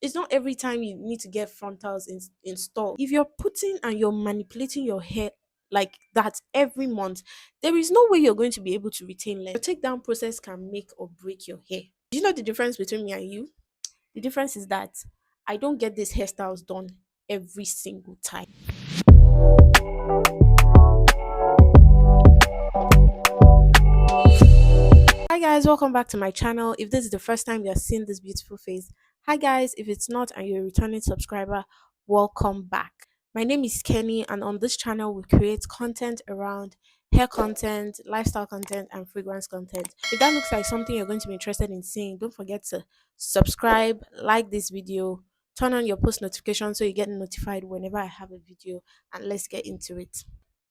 It's not every time you need to get frontals installed. If you're putting and you're manipulating your hair like that every month, there is no way you're going to be able to retain length. Your takedown process can make or break your hair. Do you know the difference between me and you? The difference is that I don't get these hairstyles done every single time. Hi guys, welcome back to my channel. If this is the first time you're seeing this beautiful face, hi guys. If it's not and you're a returning subscriber, welcome back. My name is Kenny, and on this channel we create content around hair content, lifestyle content, and fragrance content. If that looks like something you're going to be interested in seeing, don't forget to subscribe, like this video, turn on your post notifications so you get notified whenever I have a video, and let's get into it.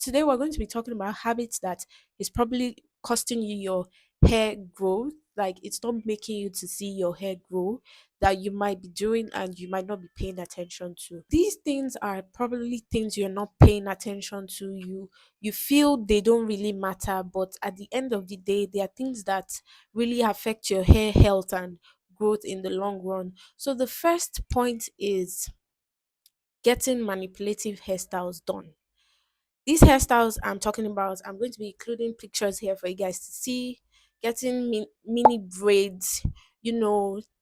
Today we're going to be talking about habits that is probably costing you your hair growth, like it's not making you to see your hair grow, that you might be doing and you might not be paying attention to. These things are probably things you're not paying attention to. You feel they don't really matter, but at the end of the day they are things that really affect your hair health and growth in the long run. So the first point is getting manipulative hairstyles done. These hairstyles I'm talking about, I'm going to be including pictures here for you guys to see. Getting mini braids,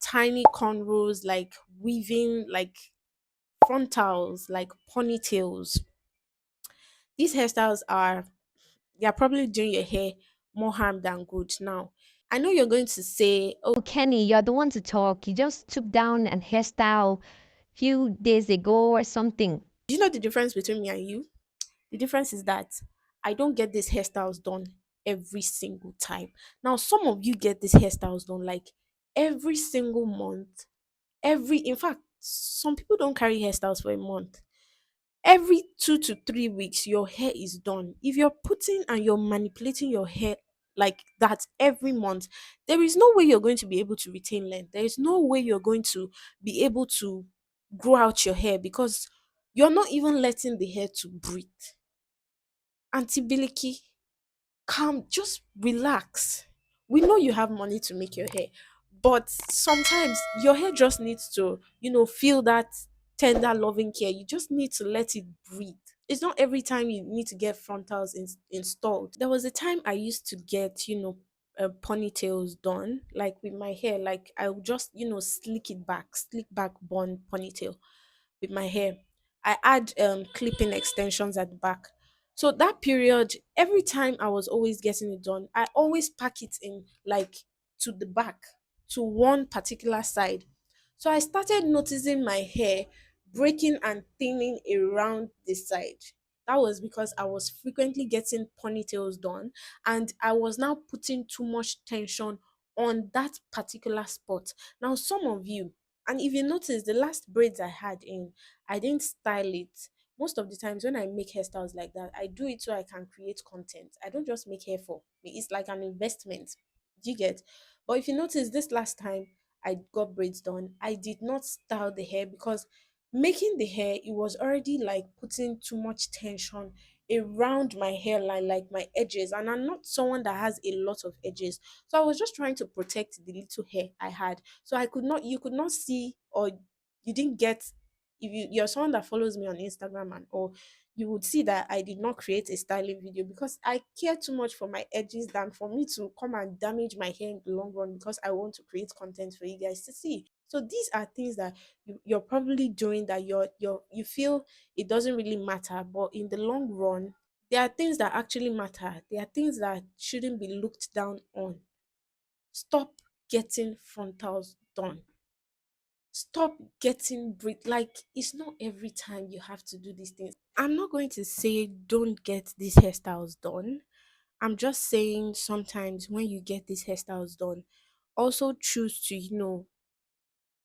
tiny cornrows, like weaving, like frontals, like ponytails. These hairstyles they're probably doing your hair more harm than good. Now, I know you're going to say, oh, Oh, Kenny, you're the one to talk. You just took down an hairstyle few days ago or something. do you know the difference between me and you? The difference is that I don't get these hairstyles done every single time. Now, some of you get these hairstyles done like every single month. In fact, some people don't carry hairstyles for a month. Every 2 to 3 weeks, your hair is done. If you're putting and you're manipulating your hair like that every month, there is no way you're going to be able to retain length. There is no way you're going to be able to grow out your hair because you're not even letting the hair to breathe. Auntie Biliki, calm, just relax. We know you have money to make your hair, but sometimes your hair just needs to, feel that tender, loving care. You just need to let it breathe. It's not every time you need to get frontals installed. There was a time I used to get, ponytails done, like with my hair. Like I would just, slick back bun ponytail with my hair. I add clipping extensions at the back. So that period, every time I was always getting it done, I always pack it in like to the back, to one particular side. So I started noticing my hair breaking and thinning around the side. That was because I was frequently getting ponytails done and I was now putting too much tension on that particular spot. Now, some of you, and if you notice, the last braids I had in, I didn't style it. Most of the times when I make hairstyles like that, I do it so I can create content. I don't just make hair for me. It's like an investment. Do you get? But if you notice, this last time I got braids done, I did not style the hair because making the hair, it was already like putting too much tension around my hairline, like my edges. And I'm not someone that has a lot of edges. So I was just trying to protect the little hair I had. So you could not see, or you didn't get, if you're someone that follows me on Instagram and or you would see that I did not create a styling video because I care too much for my edges than for me to come and damage my hair in the long run because I want to create content for you guys to see. So these are things that you're probably doing that you feel it doesn't really matter, but in the long run, there are things that actually matter. There are things that shouldn't be looked down on. Stop getting frontals done. Stop getting break. Like, it's not every time you have to do these things. I'm not going to say don't get these hairstyles done. I'm just saying sometimes when you get these hairstyles done, also choose to,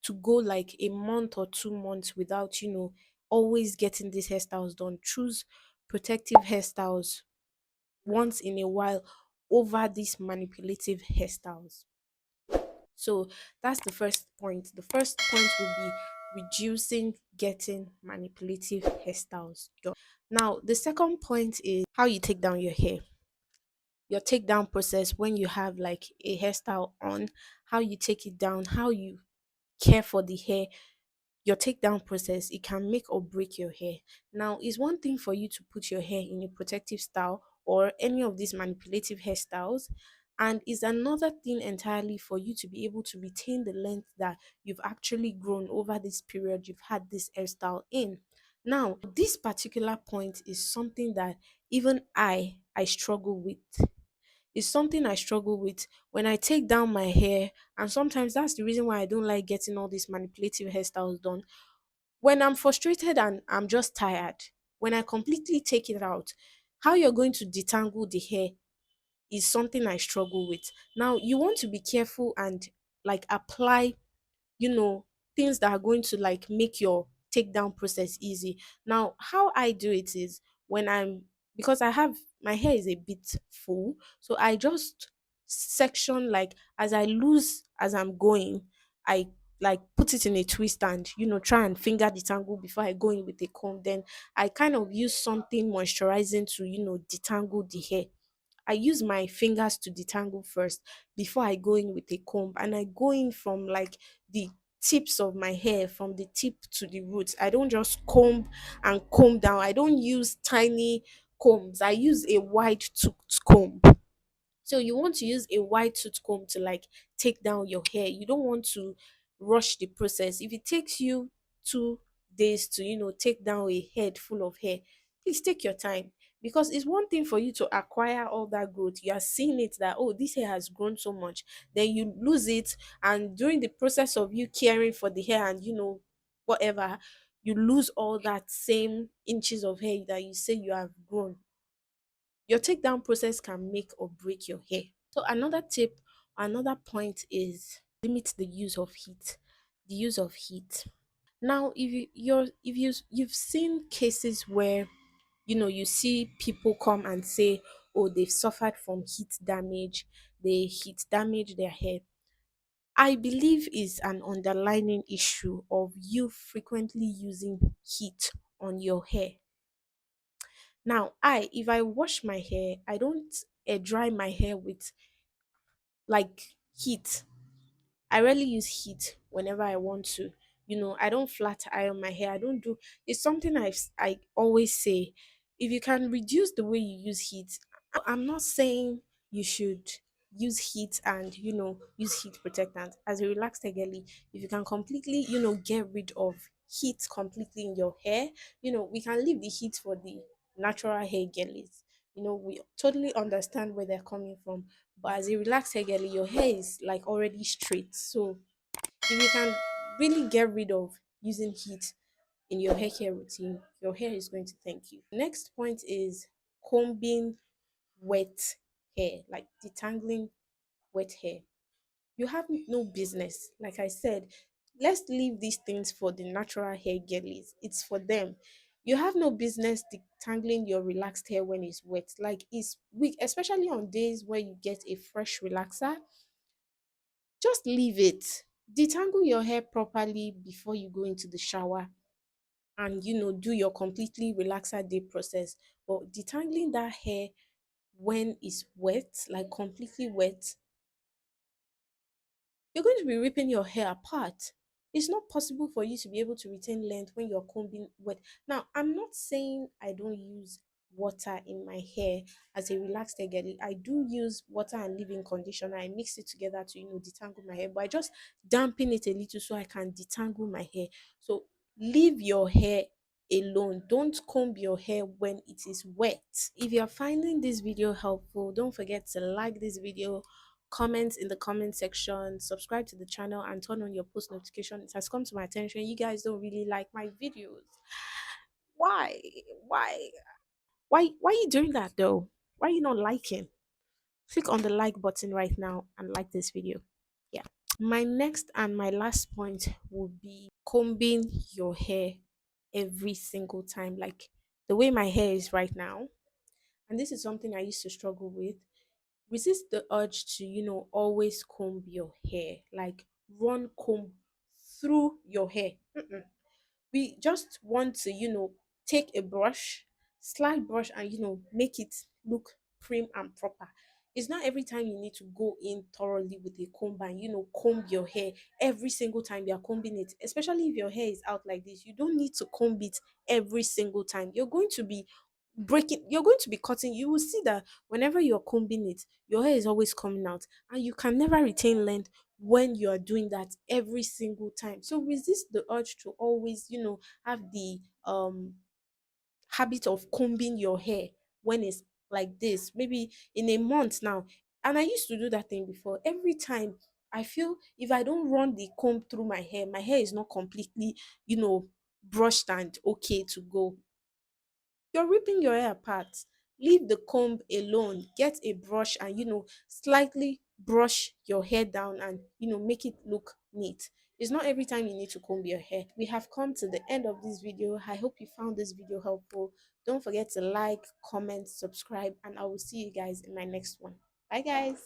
to go like a month or 2 months without, always getting these hairstyles done. Choose protective hairstyles once in a while over these manipulative hairstyles. So that's the first point. The first point will be reducing getting manipulative hairstyles done. Now, the second point is how you take down your hair. Your takedown process when you have like a hairstyle on, how you take it down, how you care for the hair. your takedown process, it can make or break your hair. Now, it's one thing for you to put your hair in a protective style or any of these manipulative hairstyles, and is another thing entirely for you to be able to retain the length that you've actually grown over this period you've had this hairstyle in. Now, this particular point is something that even I struggle with. It's something I struggle with when I take down my hair, and sometimes that's the reason why I don't like getting all these manipulative hairstyles done. When I'm frustrated and I'm just tired, when I completely take it out, how you're going to detangle the hair is something I struggle with. Now, you want to be careful and like apply, things that are going to like make your takedown process easy. Now, how I do it is when I'm because I have my hair is a bit full, so I just section like as I lose as I'm going, I like put it in a twist and try and finger detangle before I go in with a comb. Then I kind of use something moisturizing to detangle the hair. I use my fingers to detangle first before I go in with a comb, and I go in from like the tips of my hair, from the tip to the roots. I don't just comb and comb down. I don't use tiny combs. I use a wide toothed comb. So you want to use a wide tooth comb to like take down your hair. You don't want to rush the process. If it takes you 2 days to take down a head full of hair, please take your time, because it's one thing for you to acquire all that growth. You are seeing it that, oh, this hair has grown so much, then you lose it, and during the process of you caring for the hair and whatever, you lose all that same inches of hair that you say you have grown. Your takedown process can make or break your hair. So another tip, another point is limit the use of heat. The use of heat. Now, if you've seen cases where you see people come and say, oh, they've suffered from heat damage, they heat damage their hair. I believe is an underlying issue of you frequently using heat on your hair. Now, if I wash my hair, I don't dry my hair with like heat. I rarely use heat whenever I want to. I don't flat iron my hair. I don't do. It's something I always say. If you can reduce the way you use heat, I'm not saying you should use heat and use heat protectant as a relaxed hair girly. If you can completely get rid of heat completely in your hair, we can leave the heat for the natural hair girlies. We totally understand where they're coming from, but as a relaxed hair girly, your hair is like already straight. So if you can really get rid of using heat in your hair care routine, your hair is going to thank you. Next point is combing wet hair, like detangling wet hair. You have no business. Like I said, let's leave these things for the natural hair girlies. It's for them. You have no business detangling your relaxed hair when it's wet. Like it's weak, especially on days where you get a fresh relaxer. Just leave it. Detangle your hair properly before you go into the shower and do your completely relaxer day process. But detangling that hair when it's wet, like completely wet, you're going to be ripping your hair apart. It's not possible for you to be able to retain length when you're combing wet. Now, I'm not saying I don't use water in my hair as a relaxed hair girl. I do use water and leave-in conditioner. I mix it together to detangle my hair, but I just dampen it a little so I can detangle my hair. So leave your hair alone. Don't comb your hair when it is wet. If you're finding this video helpful, don't forget to like this video, comment in the comment section, subscribe to the channel, and turn on your post notification. It has come to my attention you guys don't really like my videos. Why? Why? Why are you doing that though? Why are you not liking? Click on the like button right now and like this video. Yeah. My next and my last point would be combing your hair every single time. Like the way my hair is right now. And this is something I used to struggle with. Resist the urge to always comb your hair, like run comb through your hair. We just want to take a brush, slide brush, and make it look prim and proper. It's not every time you need to go in thoroughly with a comb and comb your hair every single time you're combing it, especially if your hair is out like this. You don't need to comb it every single time. You're going to be cutting. You will see that whenever you're combing it, your hair is always coming out, and you can never retain length when you are doing that every single time. So resist the urge to always have the habit of combing your hair when it's like this, maybe in a month now. And I used to do that thing before. Every time I feel if I don't run the comb through my hair is not completely, brushed and okay to go. You're ripping your hair apart. Leave the comb alone. Get a brush and slightly brush your hair down and make it look neat. It's not every time you need to comb your hair. We have come to the end of this video. I hope you found this video helpful. Don't forget to like, comment, subscribe, and I will see you guys in my next one. Bye guys.